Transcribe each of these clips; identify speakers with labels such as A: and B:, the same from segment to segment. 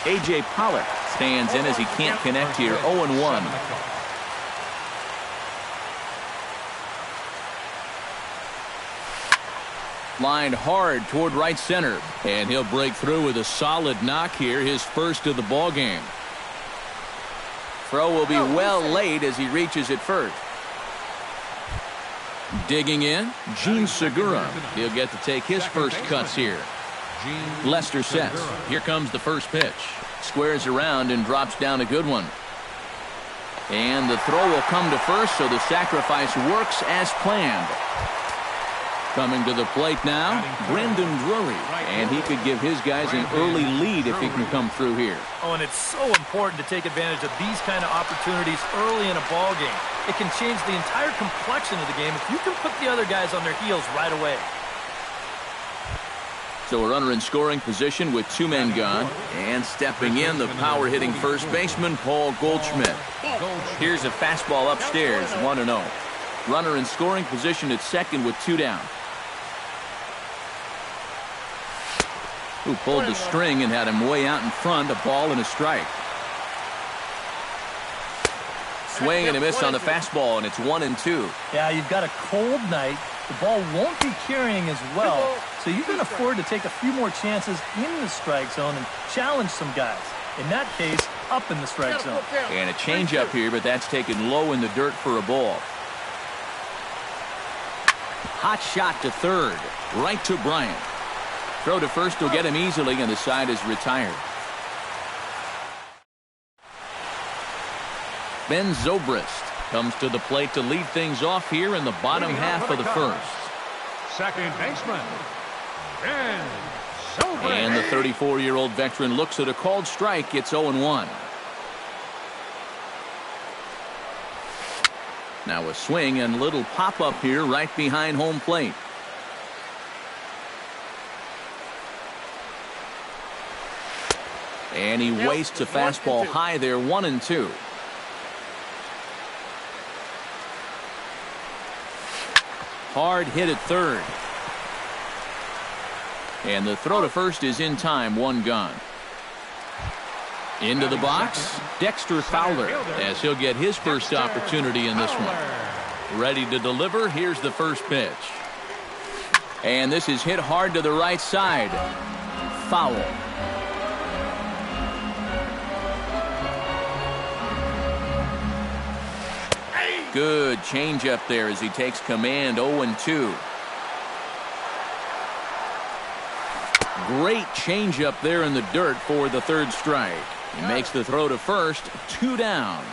A: A.J. Pollock stands in as he can't connect here. 0-1. Lined hard toward right center, and he'll break through with a solid knock here, his first of the ball game. Throw will be well laid as he reaches it first. Digging in, Gene Segura. He'll get to take his first cuts here. Lester sets. Here comes the first pitch. Squares around and drops down a good one. And the throw will come to first, so the sacrifice works as planned. Coming to the plate now, Brendan Drury, and he could give his guys an early lead if he can come through here.
B: Oh, and it's so important to take advantage of these kind of opportunities early in a ball game. It can change the entire complexion of the game if you can put the other guys on their heels right away.
A: So a runner in scoring position with two men gone, and stepping in, the power-hitting first baseman, Paul Goldschmidt. Here's a fastball upstairs, 1-0. Runner in scoring position at second with two down. Who pulled the string and had him way out in front, a ball and a strike. Swing and a miss on the fastball, and it's 1-2.
B: Yeah, you've got a cold night. The ball won't be carrying as well, so you can afford to take a few more chances in the strike zone and challenge some guys. In that case, up in the strike zone.
A: And a changeup here, but that's taken low in the dirt for a ball. Hot shot to third, right to Bryant. Throw to first will get him easily, and the side is retired. Ben Zobrist comes to the plate to lead things off here in the bottom half of the first.
C: Second baseman, Ben Zobrist.
A: And the 34-year-old veteran looks at a called strike. It's 0-1. Now a swing and little pop-up here right behind home plate. And he wastes a fastball high there, 1-2. Hard hit at third. And the throw to first is in time, one gone. Into the box, Dexter Fowler, as he'll get his first opportunity in this one. Ready to deliver, here's the first pitch. And this is hit hard to the right side. Foul. Good changeup there as he takes command. 0-2. Great changeup there in the dirt for the third strike. He makes the throw to first. Two down.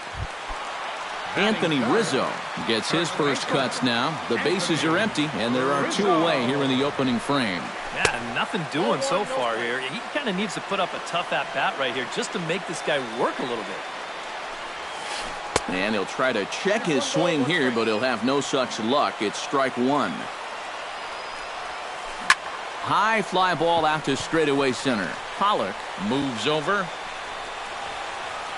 A: Anthony Rizzo gets his first cuts now. The bases are empty, and there are two away here in the opening frame.
B: Yeah, nothing doing so far here. He kind of needs to put up a tough at-bat right here just to make this guy work a little bit.
A: And he'll try to check his swing here, but he'll have no such luck. It's strike one. High fly ball out to straightaway center. Pollock moves over.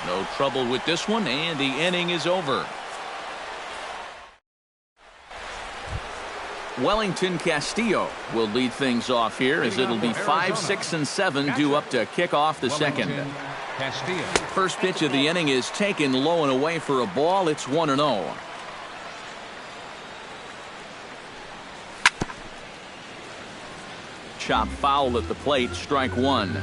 A: No trouble with this one, and the inning is over. Wellington Castillo will lead things off here, as it'll be 5, 6, and 7 due up to kick off the second. First pitch of the inning is taken low and away for a ball. It's 1-0. Chop foul at the plate, strike one.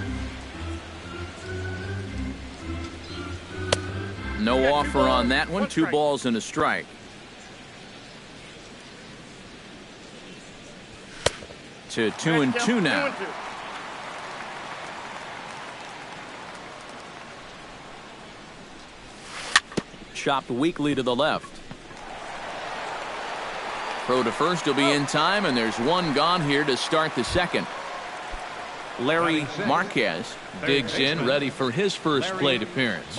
A: No offer on that one. 2 balls and a strike. To 2-2 now. Chopped weakly to the left. Throw to first will be in time, and there's one gone here to start the second. Larry Marquez digs in, ready for his first plate appearance.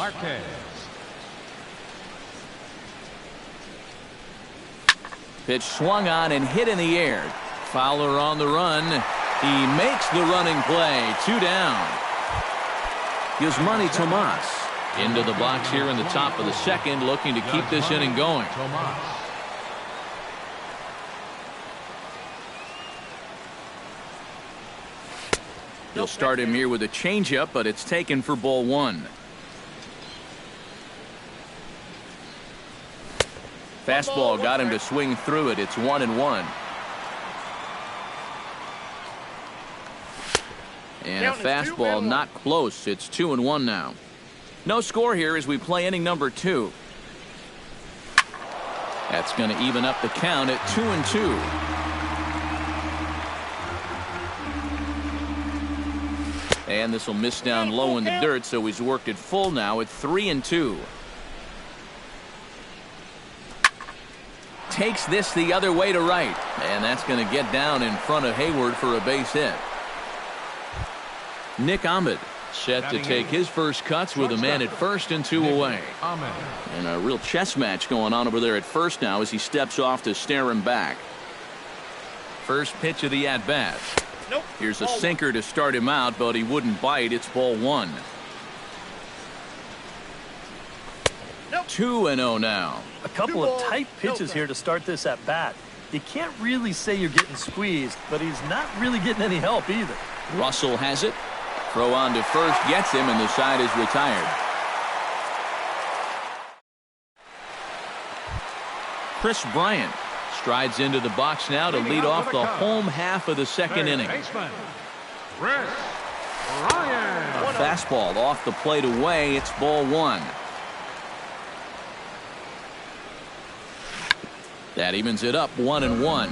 A: Pitch swung on and hit in the air. Fowler on the run. He makes the running play. 2 down. Yasmani Tomas into the box here in the top of the second, looking to keep this inning going. He'll start him here with a changeup, but it's taken for ball one. Fastball got him to swing through it. It's 1-1. And a fastball not close. It's 2-1 now. No score here as we play inning number 2. That's going to even up the count at 2-2. And this will miss down low in the dirt, so he's worked it full now at 3-2. Takes this the other way to right, and that's going to get down in front of Hayward for a base hit. Nick Ahmed set to take his first cuts with a man at first and 2 away. And a real chess match going on over there at first now as he steps off to stare him back. First pitch of the at-bat. Here's a sinker to start him out, but he wouldn't bite. It's ball one. 2-0 now.
B: A couple of tight pitches here to start this at bat. You can't really say you're getting squeezed, but he's not really getting any help either.
A: Russell has it. Throw on to first gets him, and the side is retired. Chris Bryant strides into the box now to lead off the home half of the second inning. A fastball off the plate away. It's ball one. That evens it up 1-1.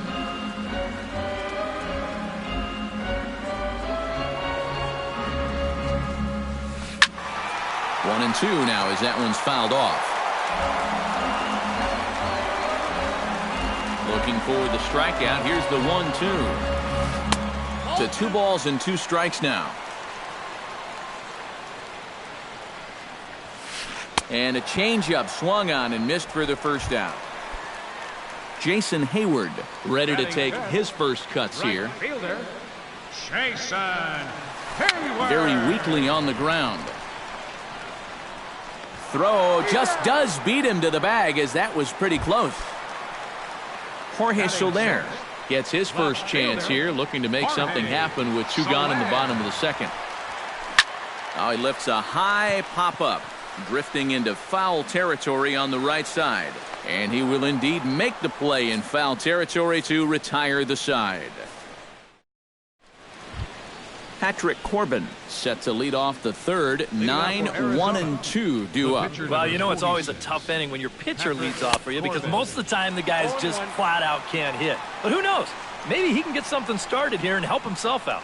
A: One and 2 now as that one's fouled off. Looking for the strikeout. Here's the 1-2. To 2 balls and 2 strikes now. And a changeup swung on and missed for the first out. Jason Hayward ready to take his first cuts here. Very weakly on the ground. Throw just does beat him to the bag as that was pretty close. Jorge Soler gets his first chance here, looking to make something happen with 2 gone in the bottom of the second. Now he lifts a high pop-up, drifting into foul territory on the right side. And he will indeed make the play in foul territory to retire the side. Patrick Corbin set to lead off the third. 9-1-2 due up.
B: Well, you know it's always a tough inning when your pitcher leads off for you because most of the time the guys just flat out can't hit. But who knows? Maybe he can get something started here and help himself out.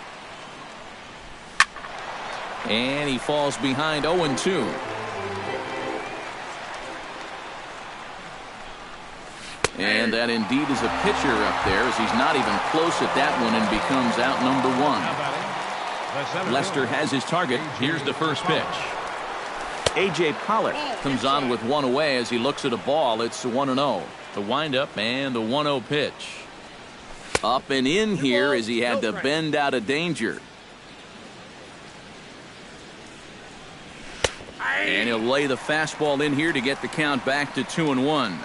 A: And he falls behind 0-2. And that indeed is a pitcher up there as he's not even close at that one and becomes out number 1. Lester has his target. Here's the first pitch. A.J. Pollock comes on with 1 away as he looks at a ball. It's 1-0. The windup and the 1-0 pitch. Up and in here as he had to bend out of danger. And he'll lay the fastball in here to get the count back to 2-1.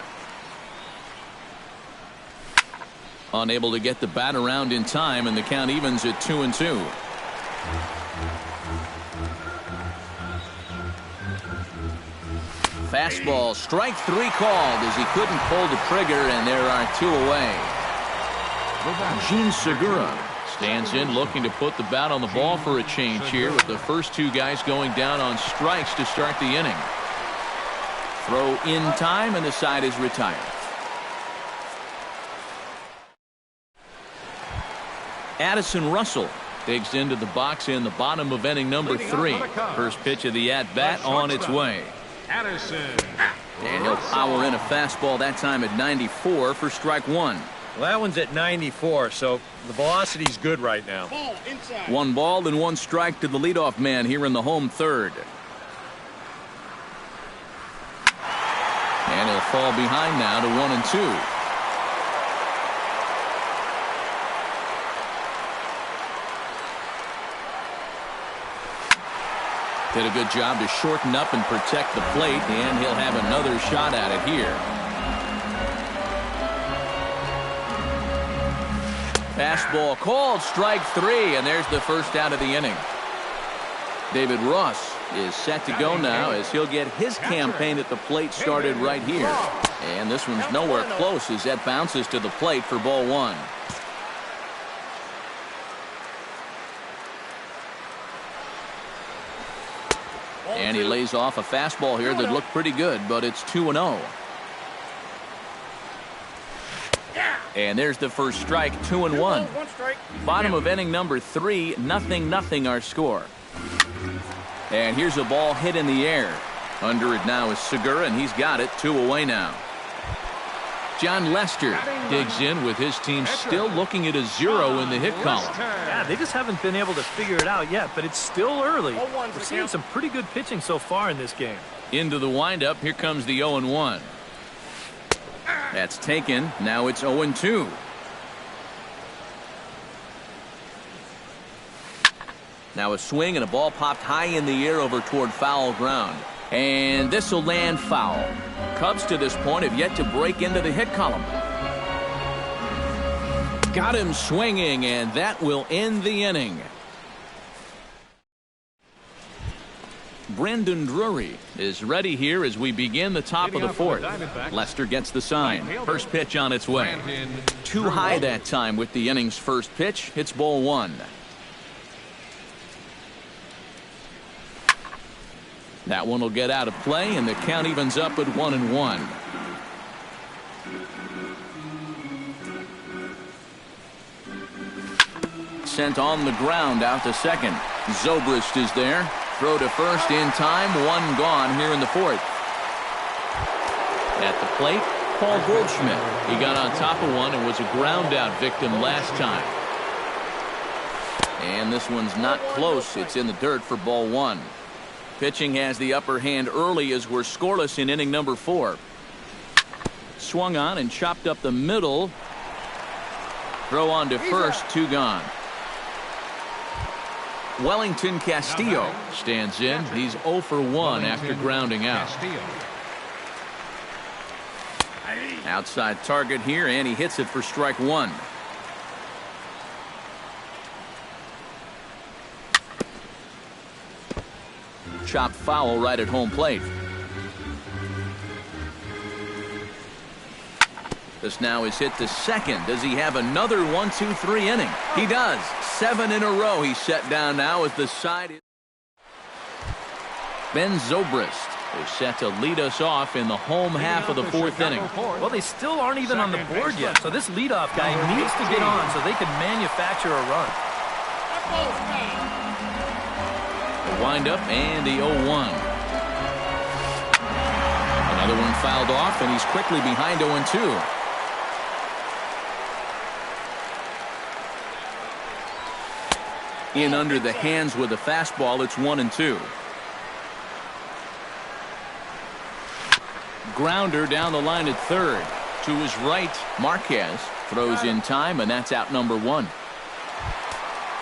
A: Unable to get the bat around in time, and the count evens at 2-2. Fastball, strike 3 called as he couldn't pull the trigger, and there are 2 away. Gene Segura stands in looking to put the bat on the ball for a change here with the first 2 guys going down on strikes to start the inning. Throw in time, and the side is retired. Addison Russell digs into the box in the bottom of inning number 3. First pitch of the at-bat on its way. And he'll power in a fastball that time at 94 for strike 1.
D: Well, that one's at 94, so the velocity's good right now.
A: 1 ball and 1 strike to the leadoff man here in the home third. And he'll fall behind now to 1-2. Did a good job to shorten up and protect the plate, and he'll have another shot at it here. Fastball called, strike 3, and there's the first out of the inning. David Ross is set to go now as he'll get his campaign at the plate started right here. And this one's nowhere close as that bounces to the plate for ball 1. And he lays off a fastball here that looked pretty good, but it's 2-0. And there's the first strike, 2-1. Bottom of inning number 3, 0-0 our score. And here's a ball hit in the air. Under it now is Segura, and he's got it, 2 away now. John Lester digs in with his team still looking at a 0 in the hit column.
B: Yeah, they just haven't been able to figure it out yet, but it's still early. We're seeing some pretty good pitching so far in this game.
A: Into the windup, here comes the 0-1. That's taken. Now it's 0-2. Now a swing and a ball popped high in the air over toward foul ground. And this will land foul. Cubs to this point have yet to break into the hit column. Got him swinging, and that will end the inning. Brandon Drury is ready here as we begin the top of the 4th. Lester gets the sign. First pitch on its way. Too high that time with the inning's first pitch. Hits ball 1. That one will get out of play, and the count evens up at 1-1. Sent on the ground out to second. Zobrist is there. Throw to first in time. 1 gone here in the 4th. At the plate, Paul Goldschmidt. He got on top of one and was a ground out victim last time. And this one's not close. It's in the dirt for ball 1. Pitching has the upper hand early as we're scoreless in inning number 4. Swung on and chopped up the middle. Throw on to first, 2 gone. Wellington Castillo stands in. He's 0 for 1 after grounding out. Outside target here, and he hits it for strike 1. Chopped foul right at home plate. This now is hit to second. Does he have another 1-2-3 inning? He does. 7 in a row he's set down now as the side. Ben Zobrist is set to lead us off in the home half of the 4th inning.
B: Well, they still aren't even on the board yet, so this leadoff guy needs to get on so they can manufacture a run.
A: The windup and the 0-1. Another one fouled off, and he's quickly behind 0-2. In under the hands with a fastball, it's 1-2. Grounder down the line at third. To his right, Marquez throws in time, and that's out number 1.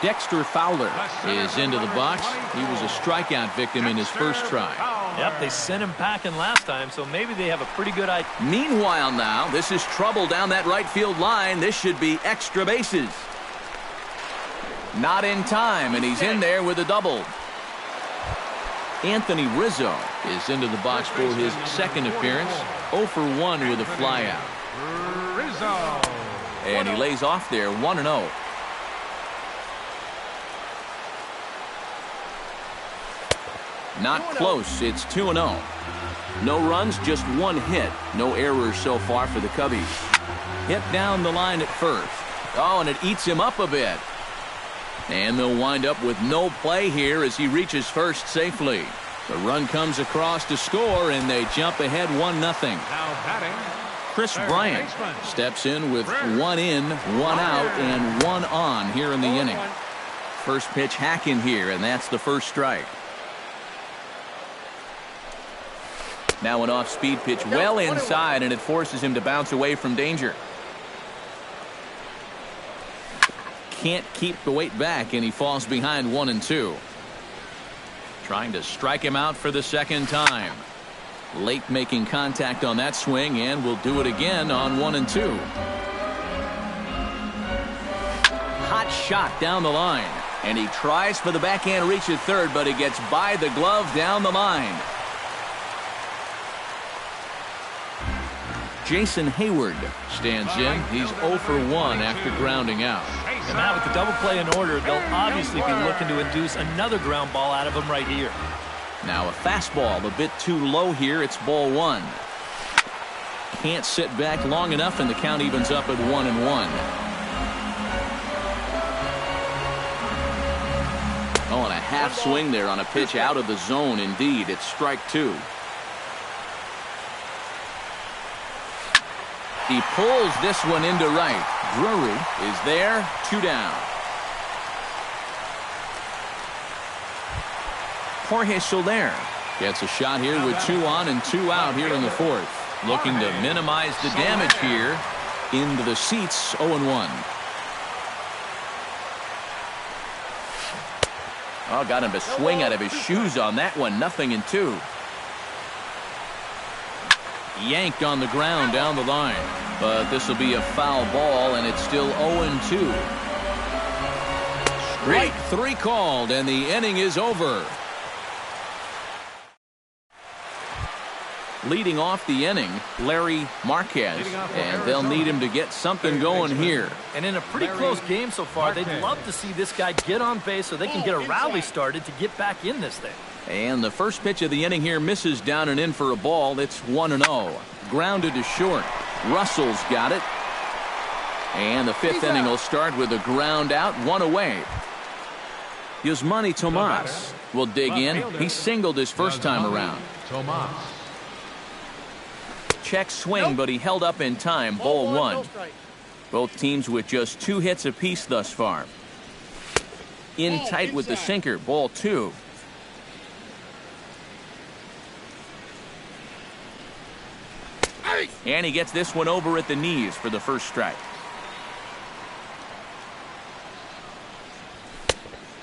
A: Dexter Fowler is into the box. He was a strikeout victim in his first try.
B: Yep, they sent him packing last time, so maybe they have a pretty good idea.
A: Meanwhile now, this is trouble down that right field line. This should be extra bases. Not in time, and he's in there with a double. Anthony Rizzo is into the box for his second appearance. 0 for 1 with a flyout. And he lays off there, 1-0. Not close. It's 2-0. No runs, just 1 hit. No errors so far for the Cubbies. Hit down the line at first. Oh, and it eats him up a bit. And they'll wind up with no play here as he reaches first safely. The run comes across to score, and they jump ahead 1-0. Chris Bryant steps in with 1 in, 1 out, and 1 on here in the inning. First pitch hacking here, and that's the first strike. Now an off-speed pitch well inside, and it forces him to bounce away from danger. Can't keep the weight back, and he falls behind 1-2. Trying to strike him out for the second time. Late making contact on that swing, and will do it again on 1-2. That shot down the line. And he tries for the backhand reach at third, but it gets by the glove down the line. Jason Hayward stands in. He's 0 for 1 after grounding out.
B: And now with the double play in order, they'll obviously be looking to induce another ground ball out of him right here.
A: Now a fastball a bit too low here. It's ball 1. Can't sit back long enough, and the count evens up at 1-1. Oh, and a half swing there on a pitch out of the zone. Indeed, it's strike 2. He pulls this one into right. Drury is there, 2 down. Jorge Soler gets a shot here with 2 on and 2 out here in the 4th. Looking to minimize the damage here. Into the seats, 0-1. Oh, got him to swing out of his shoes on that one. 0-2. Yanked on the ground down the line. But this will be a foul ball, and it's still 0-2. Strike 3 called, and the inning is over. Leading off the inning, Larry Marquez, and they'll need him to get something going here.
B: And in a pretty close game so far, they'd love to see this guy get on base so they can get a rally started to get back in this thing.
A: And the first pitch of the inning here misses down and in for a ball. It's 1-0. Grounded to short. Russell's got it. And the 5th inning will start with a ground out, 1 away. Yasmani Tomas will dig in. He singled his first time around. Check swing, but he held up in time. Ball 1. Both teams with just 2 hits apiece thus far. In tight with the sinker. Ball 2. And he gets this one over at the knees for the first strike.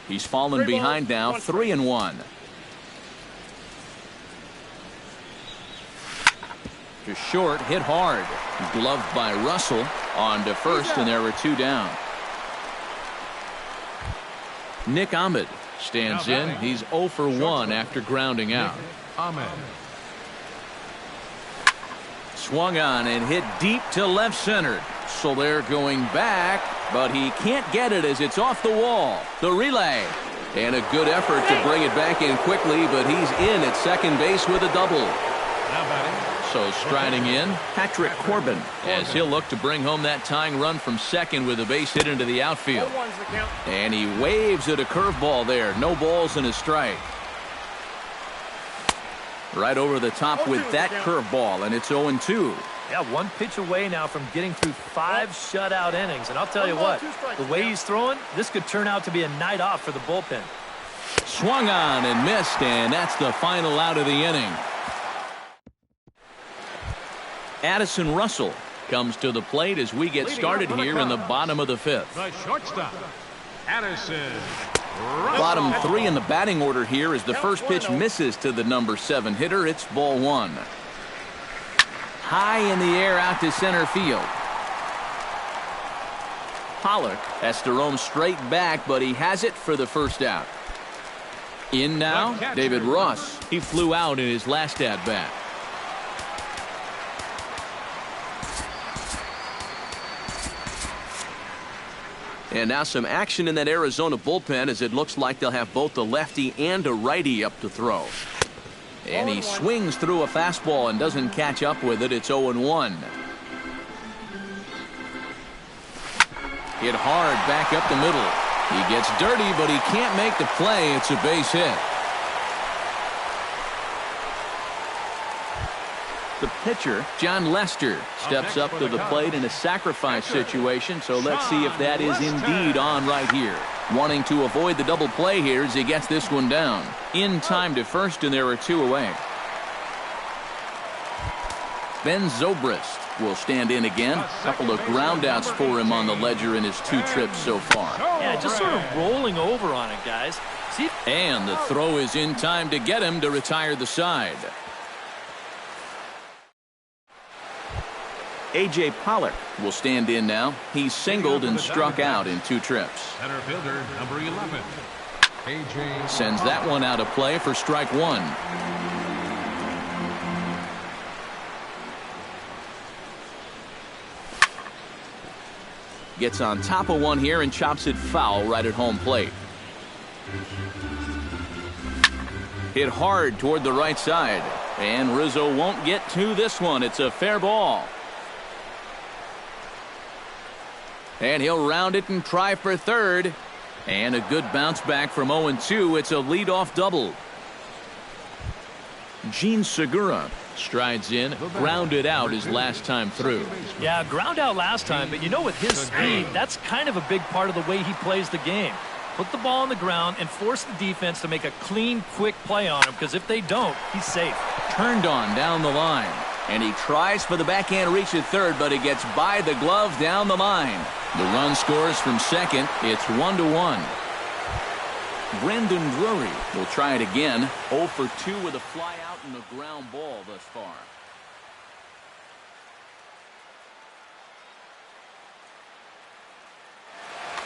A: He's fallen behind now, 3-1. To short, hit hard. Gloved by Russell. On to first, and there were 2 down. Nick Ahmed stands in. He's 0 for 1 after grounding out. Swung on and hit deep to left center. Soler going back, but he can't get it as it's off the wall. The relay. And a good effort to bring it back in quickly, but he's in at second base with a double. So striding in, Patrick Corbin, as he'll look to bring home that tying run from second with a base hit into the outfield. And he waves at a curveball there. No balls and a strike. Right over the top with that curveball, and it's 0-2.
B: Yeah, 1 pitch away now from getting through 5 shutout innings. And I'll tell you what, the way he's throwing, this could turn out to be a night off for the bullpen.
A: Swung on and missed, and that's the final out of the inning. Addison Russell comes to the plate as we get started here in the bottom of the 5th.
C: The shortstop, Addison Russell.
A: Bottom 3 in the batting order here as the first pitch misses to the number 7 hitter. It's ball 1. High in the air out to center field. Pollock has to roam straight back, but he has it for the first out. In now, David Ross. He flew out in his last at-bat. And now some action in that Arizona bullpen as it looks like they'll have both a lefty and a righty up to throw. And he swings through a fastball and doesn't catch up with it. It's 0-1. Hit hard back up the middle. He gets dirty, but he can't make the play. It's a base hit. The pitcher, John Lester, steps up to the plate in a sacrifice situation, so let's see if that is indeed on right here. Wanting to avoid the double play here as he gets this one down. In time to first, and there are 2 away. Ben Zobrist will stand in again. A couple of groundouts for him on the ledger in his 2 trips so far.
B: Yeah, just sort of rolling over on it, guys. See?
A: And the throw is in time to get him to retire the side. A.J. Pollock will stand in now. He's singled and struck out in 2 trips.
C: Center fielder, number 11. A.J.
A: Sends that one out of play for strike 1. Gets on top of one here and chops it foul right at home plate. Hit hard toward the right side. And Rizzo won't get to this one. It's a fair ball. And he'll round it and try for third. And a good bounce back from 0-2. It's a leadoff double. Gene Segura strides in, grounded out his last time through.
B: Yeah, ground out last time, but you know, with his speed, that's kind of a big part of the way he plays the game. Put the ball on the ground and force the defense to make a clean, quick play on him, because if they don't, he's safe.
A: Turned on down the line, and he tries for the backhand reach at third, but he gets by the glove down the line. The run scores from second. It's 1-1. Brandon Drury will try it again. 0 for 2 with a fly out and a ground ball thus far.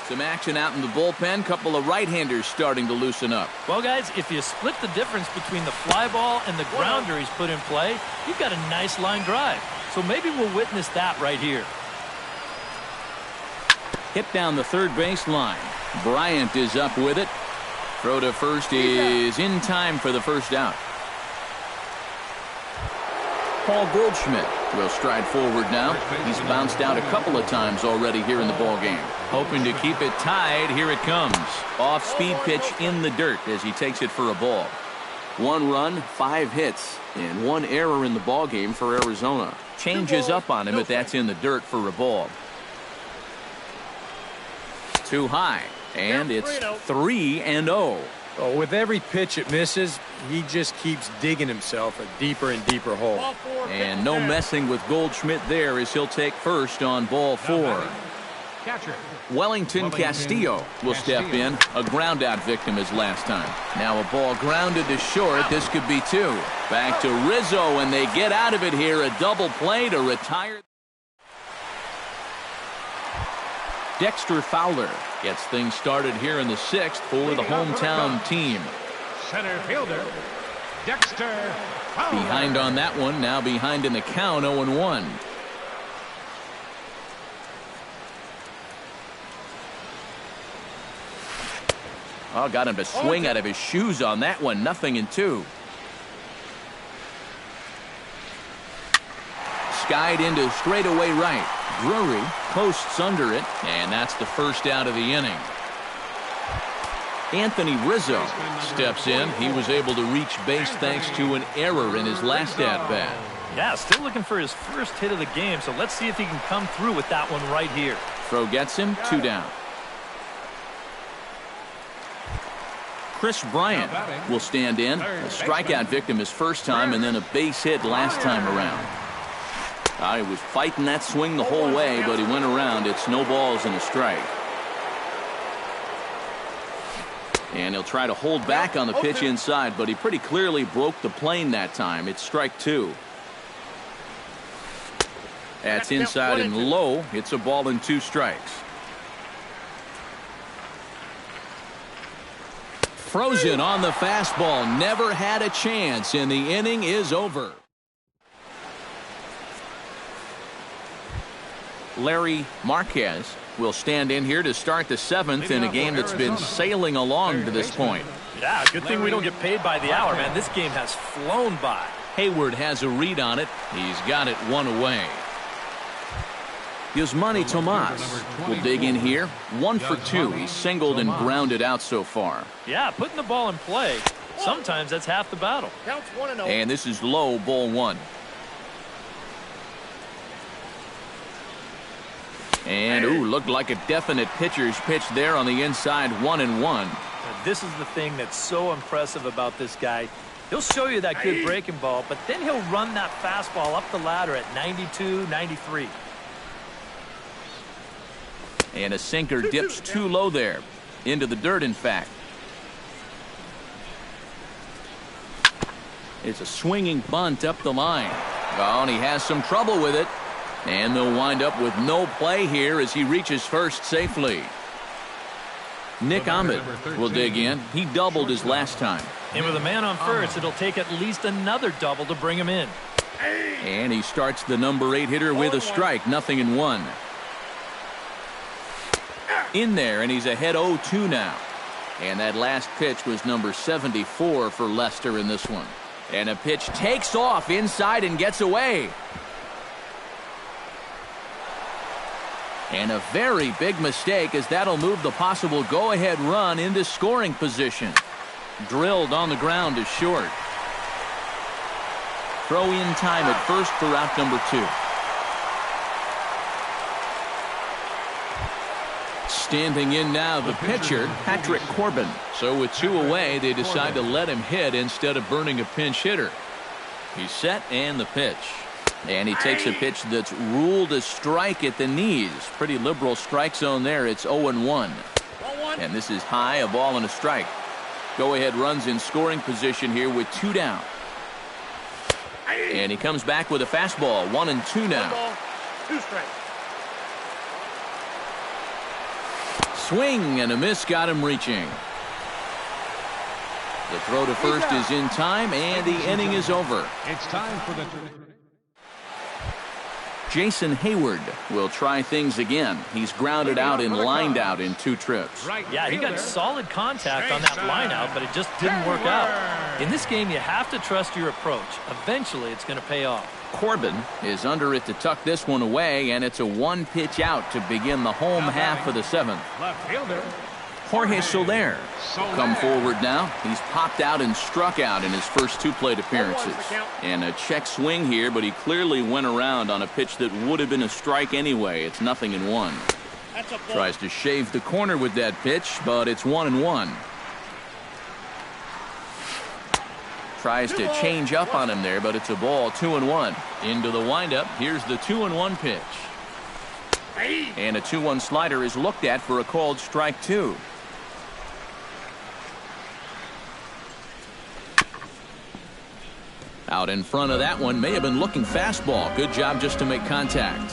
A: Some action out in the bullpen. Couple of right-handers starting to loosen up.
B: Well, guys, if you split the difference between the fly ball and the grounder he's put in play, you've got a nice line drive. So maybe we'll witness that right here.
A: Hit down the third base line. Bryant is up with it. Throw to first is in time for the first out. Paul Goldschmidt will stride forward now. He's bounced out a couple of times already here in the ballgame. Hoping to keep it tied. Here it comes. Off-speed pitch in the dirt as he takes it for a ball. 1 run, 5 hits, and 1 error in the ballgame for Arizona. Changes up on him if that's in the dirt for a ball. Too high, and it's 3-0.
D: Oh, with every pitch it misses, he just keeps digging himself a deeper and deeper hole.
A: And no messing with Goldschmidt there as he'll take first on ball 4.
C: Catcher.
A: Wellington Castillo will step in. A ground out victim as last time. Now a ball grounded to short. This could be 2. Back to Rizzo, and they get out of it here. A double play to retire. Dexter Fowler gets things started here in the 6th for the hometown team.
C: Center fielder, Dexter Fowler.
A: Behind on that one, now behind in the count, 0-1. Oh, got him to swing out of his shoes on that one. 0-2. Skied into straightaway right. Drury posts under it, and that's the first out of the inning. Anthony Rizzo steps in. He was able to reach base thanks to an error in his last at-bat.
B: Yeah, still looking for his first hit of the game, so let's see if he can come through with that one right here.
A: Throw gets him, 2 down. Chris Bryant will stand in. A strikeout victim his first time, and then a base hit last time around. He was fighting that swing the whole way, but he went around. It's no balls and a strike. And he'll try to hold back on the pitch inside, but he pretty clearly broke the plane that time. It's strike 2. That's inside and low. It's a ball and 2 strikes. Frozen on the fastball. Never had a chance, and the inning is over. Larry Marquez will stand in here to start the 7th in a game that's been sailing along to this point.
B: Yeah, good thing we don't get paid by the hour, man. This game has flown by.
A: Hayward has a read on it. He's got it 1 away. Yasmani Tomas will dig in here. 1 for 2. He's singled and grounded out so far.
B: Yeah, putting the ball in play, sometimes that's half the battle.
A: And this is low, ball 1. And, looked like a definite pitcher's pitch there on the inside, 1-1.
B: Now, this is the thing that's so impressive about this guy. He'll show you that good breaking ball, but then he'll run that fastball up the ladder at 92, 93.
A: And a sinker dips too low there. Into the dirt, in fact. It's a swinging bunt up the line. Oh, and he has some trouble with it. And they'll wind up with no play here as he reaches first safely. Nick Ahmed will dig in. He doubled his last time.
B: And with a man on first, it'll take at least another double to bring him in.
A: And he starts the number 8 hitter with a strike. 0-1. In there, and he's ahead 0-2 now. And that last pitch was number 74 for Lester in this one. And a pitch takes off inside and gets away. And a very big mistake, as that'll move the possible go-ahead run into scoring position. Drilled on the ground is short. Throw in time at first for out number 2. Standing in now, the pitcher, Patrick Corbin. So with 2 away, they decide to let him hit instead of burning a pinch hitter. He's set, and the pitch. And he takes a pitch that's ruled a strike at the knees. Pretty liberal strike zone there. It's 0-1. And this is high, a ball and a strike. Go-ahead runs in scoring position here with 2 down. And he comes back with a fastball. 1-2 now.
B: 2 strikes.
A: Swing and a miss got him reaching. The throw to first is in time, and the inning is over.
C: It's time for the...
A: Jason Hayward will try things again. He's grounded out and lined out in 2 trips.
B: Yeah, he got solid contact on that line out, but it just didn't work out. In this game, you have to trust your approach. Eventually, it's going to pay off.
A: Corbin is under it to tuck this one away, and it's a 1-pitch out to begin the home half of the 7th.
C: Left fielder.
A: Jorge Soler will come forward now. He's popped out and struck out in his first 2 plate appearances. And a check swing here, but he clearly went around on a pitch that would have been a strike anyway. It's 0-1. Tries to shave the corner with that pitch, but it's 1-1. Tries to change up on him there, but it's a ball. 2-1. Into the windup. Here's the 2-1 pitch. And a 2-1 slider is looked at for a called strike 2. Out in front of that one, may have been looking fastball. Good job just to make contact.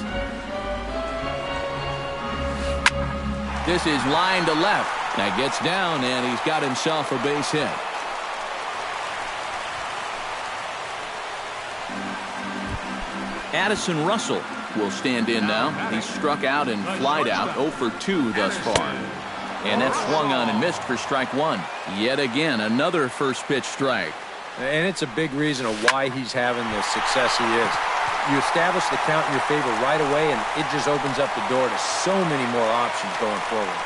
A: This is line to left. That gets down, and he's got himself a base hit. Addison Russell will stand in now. He's struck out and flied out. 0 for 2 thus far. And that's swung on and missed for strike 1. Yet again, another first pitch strike.
D: And it's a big reason of why he's having the success he is. You establish the count in your favor right away, and it just opens up the door to so many more options going forward.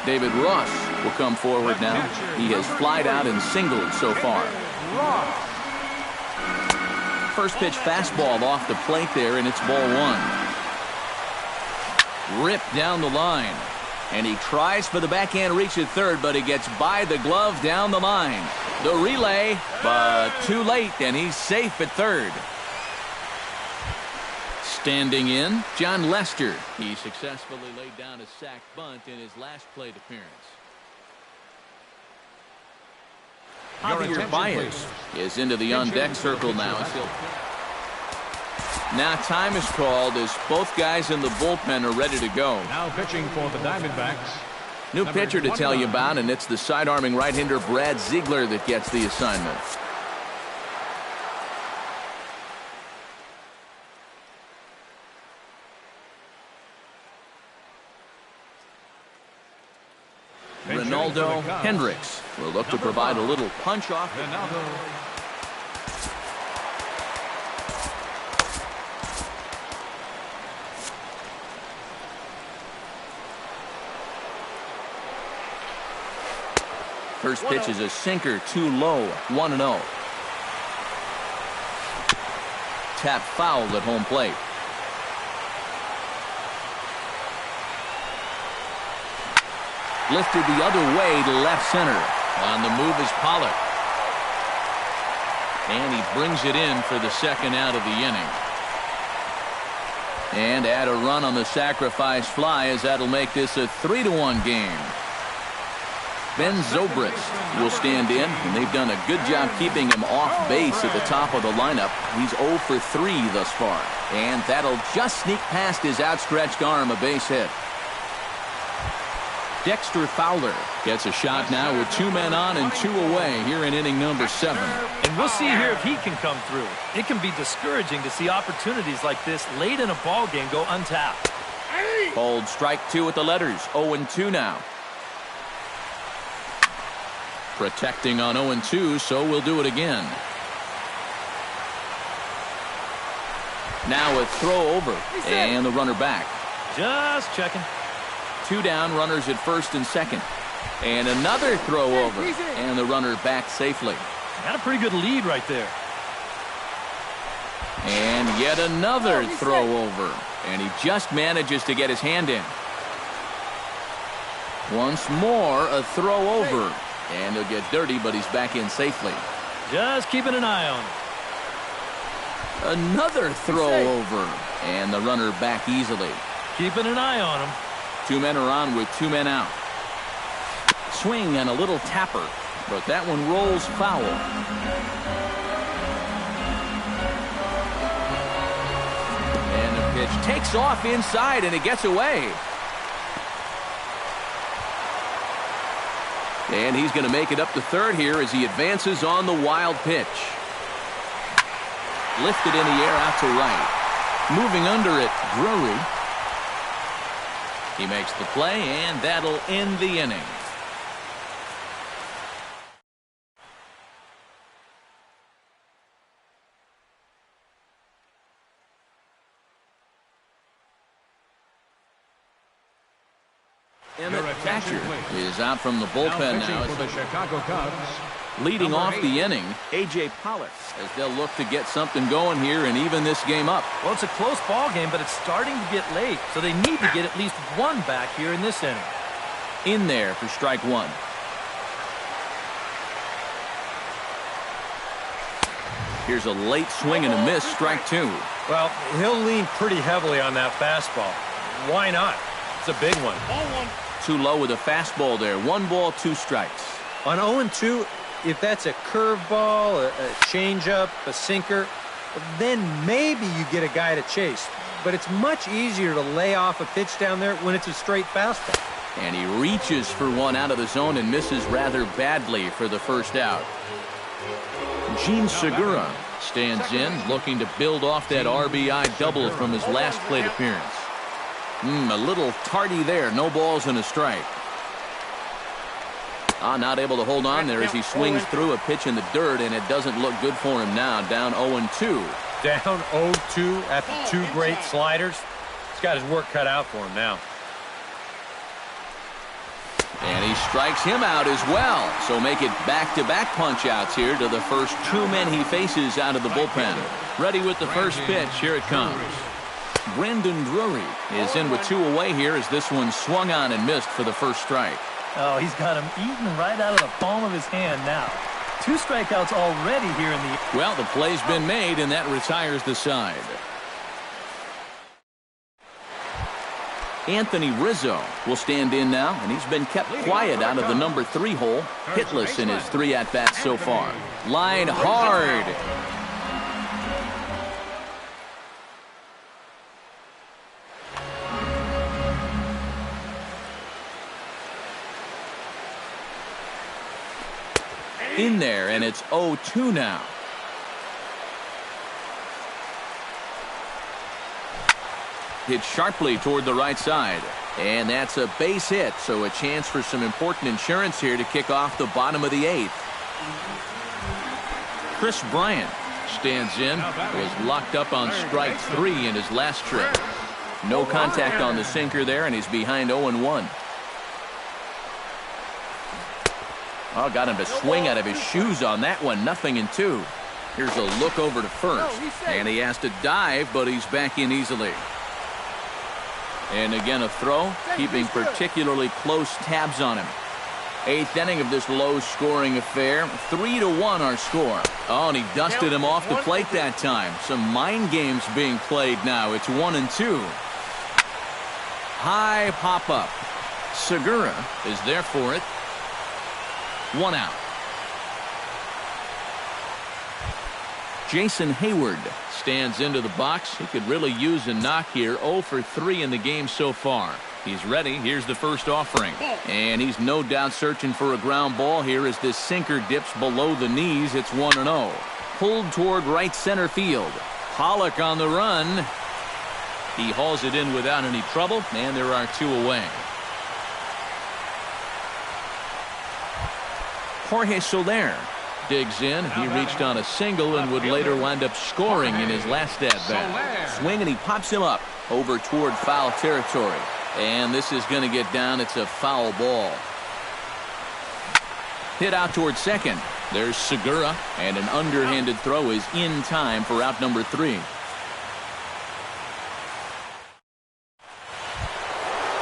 A: David Ross will come forward now. He has flied out and singled so far. First pitch fastball off the plate there, and it's ball 1. Ripped down the line. And he tries for the backhand reach at third, but he gets by the glove down the line. The relay, but too late, and he's safe at third. Standing in, John Lester. He successfully laid down a sac bunt in his last plate appearance. Javier Baez is into the on-deck circle now. Now time is called as both guys in the bullpen are ready to go.
C: Now pitching for the Diamondbacks.
A: New pitcher to tell you about, and it's the side-arming right-hander Brad Ziegler that gets the assignment. Ronaldo Hendricks will look to provide a little punch off. First pitch is a sinker, too low. 1-0. Tap fouled at home plate. Lifted the other way to left center. On the move is Pollock. And he brings it in for the second out of the inning. And add a run on the sacrifice fly, as that'll make this a 3-1 game. Ben Zobrist will stand in, and they've done a good job keeping him off base at the top of the lineup. He's 0 for 3 thus far. And that'll just sneak past his outstretched arm, a base hit. Dexter Fowler gets a shot now with 2 men on and 2 away here in inning number 7.
B: And we'll see here if he can come through. It can be discouraging to see opportunities like this late in a ball game go untapped.
A: Called strike 2 with the letters. 0-2 now. Protecting on 0-2, so we'll do it again. Now a throw over, and the runner back.
B: Just checking.
A: 2 down, runners at first and second. And another throw over, and the runner back safely.
B: Got a pretty good lead right there.
A: And yet another throw over, and he just manages to get his hand in. Once more, a throw over, and he'll get dirty, but he's back in safely.
B: Just keeping an eye on him.
A: Another throw over, and the runner back easily.
B: Keeping an eye on him.
A: 2 men are on with 2 men out. Swing and a little tapper, but that one rolls foul. And the pitch takes off inside, and it gets away. And he's going to make it up to third here as he advances on the wild pitch. Lifted in the air out to right. Moving under it, Drury. He makes the play, and that'll end the inning. Emmett Thatcher is out from the bullpen now.
C: For the Chicago Cubs,
A: Leading off
C: #8.
A: the inning, A.J. Pollock, as they'll look to get something going here and even this game up.
B: Well, it's a close ball game, but it's starting to get late, so they need to get at least 1 back here in this inning.
A: In there for strike 1. Here's a late swing and a miss, strike 2.
D: Well, he'll lean pretty heavily on that fastball. Why not? It's a big one.
A: Too low with a fastball there. 1 ball, 2 strikes.
D: On 0-2, if that's a curveball, a changeup, a sinker, then maybe you get a guy to chase. But it's much easier to lay off a pitch down there when it's a straight fastball.
A: And he reaches for one out of the zone and misses rather badly for the first out. Gene Segura stands in, looking to build off that RBI double from his last plate appearance. A little tardy there. No balls and a strike. Not able to hold on there as he swings through a pitch in the dirt, and it doesn't look good for him now. Down 0-2.
D: Down 0-2 after 2 great sliders. He's got his work cut out for him now.
A: And he strikes him out as well. So make it back-to-back punch-outs here to the first 2 men he faces out of the bullpen. Ready with the first pitch. Here it comes. Brandon Drury is in with 2 away here as this one swung on and missed for the first strike.
B: Oh, he's got him eaten right out of the palm of his hand now. 2 strikeouts already here in the...
A: Well, the play's been made, and that retires the side. Anthony Rizzo will stand in now, and he's been kept quiet out of the number 3 hole, hitless in his 3 at-bats so far. Line hard. In there, and it's 0-2 now. Hit sharply toward the right side, and that's a base hit, so a chance for some important insurance here to kick off the bottom of the 8th. Chris Bryant stands in, was locked up on strike 3 in his last trip. No contact on the sinker there, and he's behind 0-1. Oh, got him to swing out of his shoes on that one. 0-2. Here's a look over to first. And he has to dive, but he's back in easily. And again, a throw, keeping particularly close tabs on him. 8th inning of this low-scoring affair. 3-1 our score. Oh, and he dusted him off the plate that time. Some mind games being played now. It's 1-2. High pop-up. Segura is there for it. 1 out. Jason Hayward stands into the box. He could really use a knock here. 0 for 3 in the game so far. He's ready. Here's the first offering. And he's no doubt searching for a ground ball here as this sinker dips below the knees. It's 1-0. Pulled toward right center field. Pollock on the run. He hauls it in without any trouble, and there are 2 away. Jorge Soler digs in. He reached on a single and would later wind up scoring in his last at-bat. Swing, and he pops him up over toward foul territory. And this is going to get down. It's a foul ball. Hit out toward second. There's Segura, and an underhanded throw is in time for out number 3.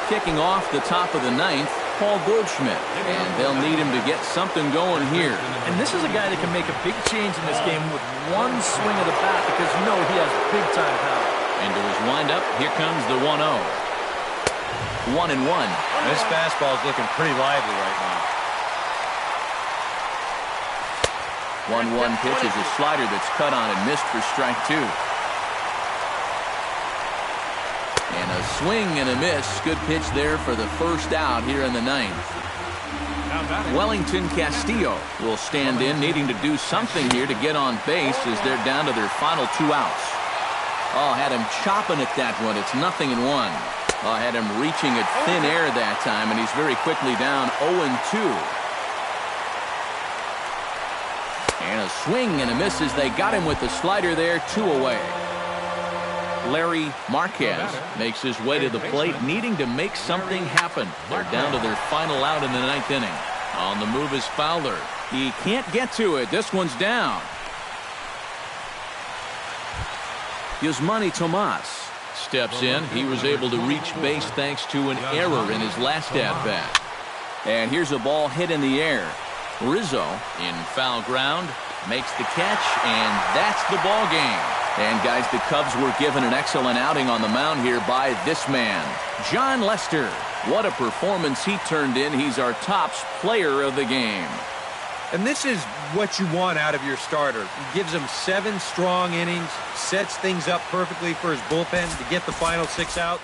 A: Kicking off the top of the 9th, Paul Goldschmidt, and they'll need him to get something going here.
B: And this is a guy that can make a big change in this game with one swing of the bat because you know he has big-time power.
A: And to his windup, here comes the 1-0. 1-1.
D: This fastball is looking pretty lively right now.
A: 1-1 pitch is a slider that's cut on and missed for strike 2. And a swing and a miss. Good pitch there for the first out here in the 9th. Wellington Castillo will stand in, needing to do something here to get on base as they're down to their final 2 outs. Oh, had him chopping at that one. It's 0-1. Oh, had him reaching at thin air that time, and he's very quickly down 0-2. And a swing and a miss as they got him with the slider there. 2 away. Larry Marquez makes his way to the plate, needing to make something happen. They're down to their final out in the 9th inning. On the move is Fowler. He can't get to it. This one's down. Yasmani Tomas steps in. He was able to reach base thanks to an error in his last at-bat. And here's a ball hit in the air. Rizzo in foul ground makes the catch, and that's the ball game. And guys, the Cubs were given an excellent outing on the mound here by this man, Jon Lester. What a performance he turned in. He's our tops player of the game.
D: And this is what you want out of your starter. He gives him 7 strong innings, sets things up perfectly for his bullpen to get the final 6 out.